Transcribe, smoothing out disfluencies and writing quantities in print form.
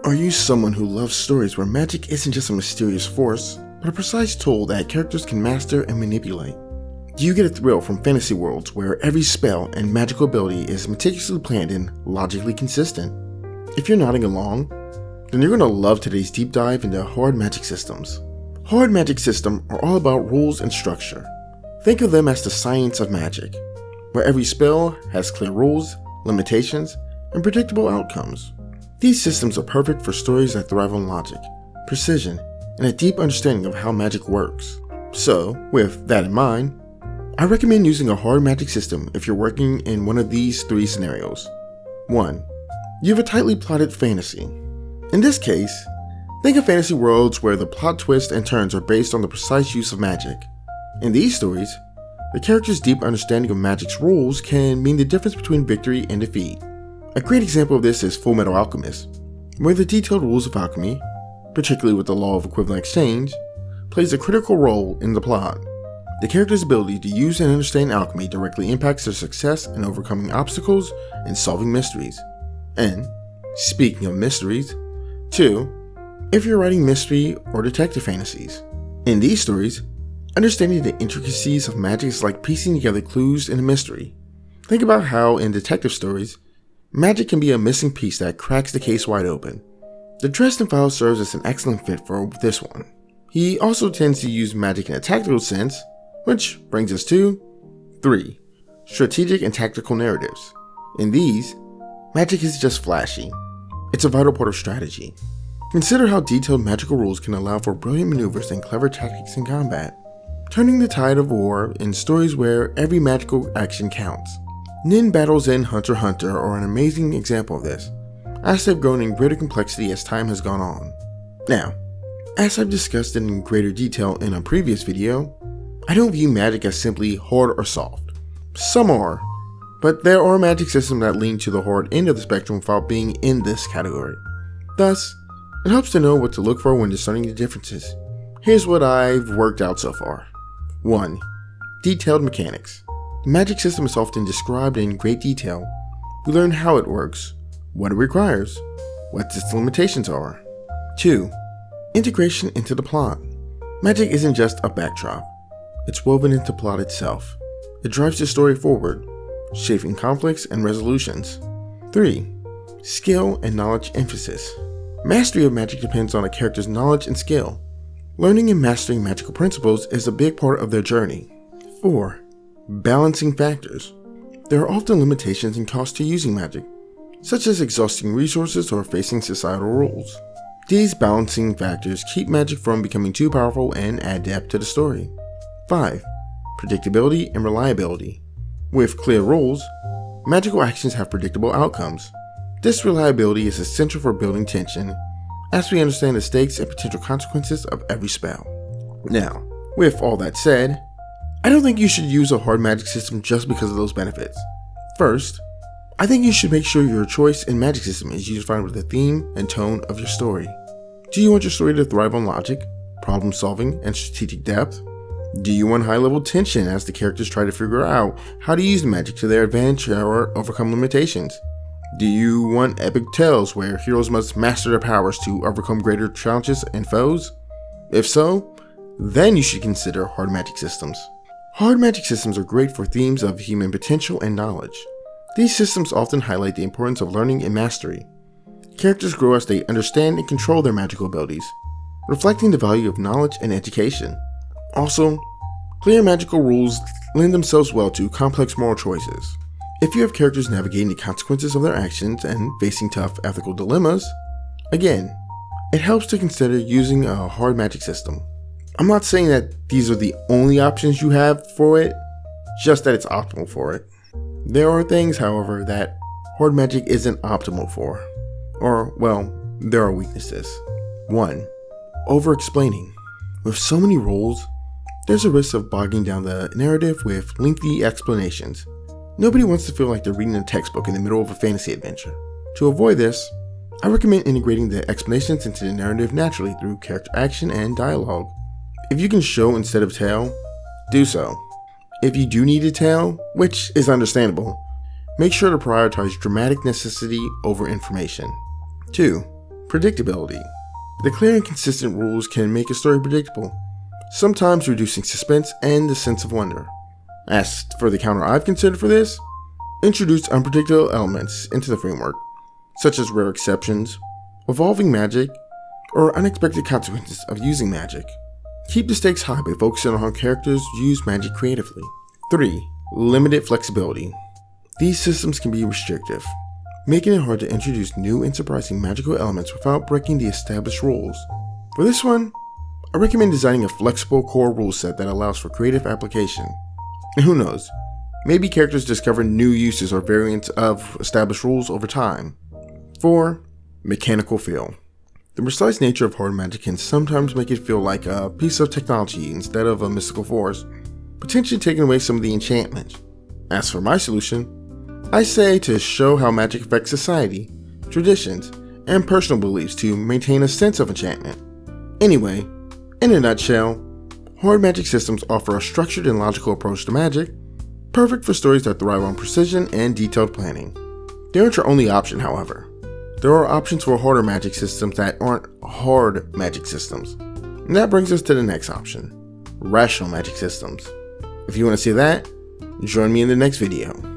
Are you someone who loves stories where magic isn't just a mysterious force, but a precise tool that characters can master and manipulate? Do you get a thrill from fantasy worlds where every spell and magical ability is meticulously planned and logically consistent? If you're nodding along, then you're going to love today's deep dive into hard magic systems. Hard magic systems are all about rules and structure. Think of them as the science of magic, where every spell has clear rules, limitations, and predictable outcomes. These systems are perfect for stories that thrive on logic, precision, and a deep understanding of how magic works. So, with that in mind, I recommend using a hard magic system if you're working in one of these three scenarios. 1. You have a tightly plotted fantasy. In this case, think of fantasy worlds where the plot twists and turns are based on the precise use of magic. In these stories, the character's deep understanding of magic's rules can mean the difference between victory and defeat. A great example of this is Fullmetal Alchemist, where the detailed rules of alchemy, particularly with the law of equivalent exchange, plays a critical role in the plot. The character's ability to use and understand alchemy directly impacts their success in overcoming obstacles and solving mysteries. And, speaking of mysteries, 2. If you're writing mystery or detective fantasies. In these stories, understanding the intricacies of magic is like piecing together clues in a mystery. Think about how in detective stories, magic can be a missing piece that cracks the case wide open. The Dresden Files serves as an excellent fit for this one. He also tends to use magic in a tactical sense, which brings us to 3. Strategic and tactical narratives. In these, magic isn't just flashy. It's a vital part of strategy. Consider how detailed magical rules can allow for brilliant maneuvers and clever tactics in combat, turning the tide of war in stories where every magical action counts. Nin battles in Hunter x Hunter are an amazing example of this, as they've grown in greater complexity as time has gone on. Now, as I've discussed in greater detail in a previous video, I don't view magic as simply hard or soft. Some are, but there are magic systems that lean to the hard end of the spectrum without being in this category. Thus, it helps to know what to look for when discerning the differences. Here's what I've worked out so far. 1. Detailed mechanics. The magic system is often described in great detail. We learn how it works, what it requires, what its limitations are. 2. Integration into the plot. Magic isn't just a backdrop. It's woven into the plot itself. It drives the story forward, shaping conflicts and resolutions. 3. Skill and knowledge emphasis. Mastery of magic depends on a character's knowledge and skill. Learning and mastering magical principles is a big part of their journey. 4. Balancing factors. There are often limitations and costs to using magic, such as exhausting resources or facing societal rules. These balancing factors keep magic from becoming too powerful and add depth to the story. 5. Predictability and reliability. With clear rules, magical actions have predictable outcomes. This reliability is essential for building tension, as we understand the stakes and potential consequences of every spell. Now, with all that said, I don't think you should use a hard magic system just because of those benefits. First, I think you should make sure your choice in magic system is unified with the theme and tone of your story. Do you want your story to thrive on logic, problem solving, and strategic depth? Do you want high-level tension as the characters try to figure out how to use the magic to their advantage or overcome limitations? Do you want epic tales where heroes must master their powers to overcome greater challenges and foes? If so, then you should consider hard magic systems. Hard magic systems are great for themes of human potential and knowledge. These systems often highlight the importance of learning and mastery. Characters grow as they understand and control their magical abilities, reflecting the value of knowledge and education. Also, clear magical rules lend themselves well to complex moral choices. If you have characters navigating the consequences of their actions and facing tough ethical dilemmas, again, it helps to consider using a hard magic system. I'm not saying that these are the only options you have for it, just that it's optimal for it. There are things, however, that hard magic isn't optimal for. Or, well, there are weaknesses. 1. Over-explaining. With so many rules, there's a risk of bogging down the narrative with lengthy explanations. Nobody wants to feel like they're reading a textbook in the middle of a fantasy adventure. To avoid this, I recommend integrating the explanations into the narrative naturally through character action and dialogue. If you can show instead of tell, do so. If you do need to tell, which is understandable, make sure to prioritize dramatic necessity over information. 2. Predictability. The clear and consistent rules can make a story predictable, sometimes reducing suspense and the sense of wonder. As for the counter I've considered for this, introduce unpredictable elements into the framework, such as rare exceptions, evolving magic, or unexpected consequences of using magic. Keep the stakes high by focusing on how characters use magic creatively. 3. Limited flexibility. These systems can be restrictive, making it hard to introduce new and surprising magical elements without breaking the established rules. For this one, I recommend designing a flexible core rule set that allows for creative application. And who knows, maybe characters discover new uses or variants of established rules over time. 4. Mechanical feel. The precise nature of hard magic can sometimes make it feel like a piece of technology instead of a mystical force, potentially taking away some of the enchantment. As for my solution, I say to show how magic affects society, traditions, and personal beliefs to maintain a sense of enchantment. Anyway, in a nutshell, hard magic systems offer a structured and logical approach to magic, perfect for stories that thrive on precision and detailed planning. They aren't your only option, however. There are options for harder magic systems that aren't hard magic systems. And that brings us to the next option, rational magic systems. If you want to see that, join me in the next video.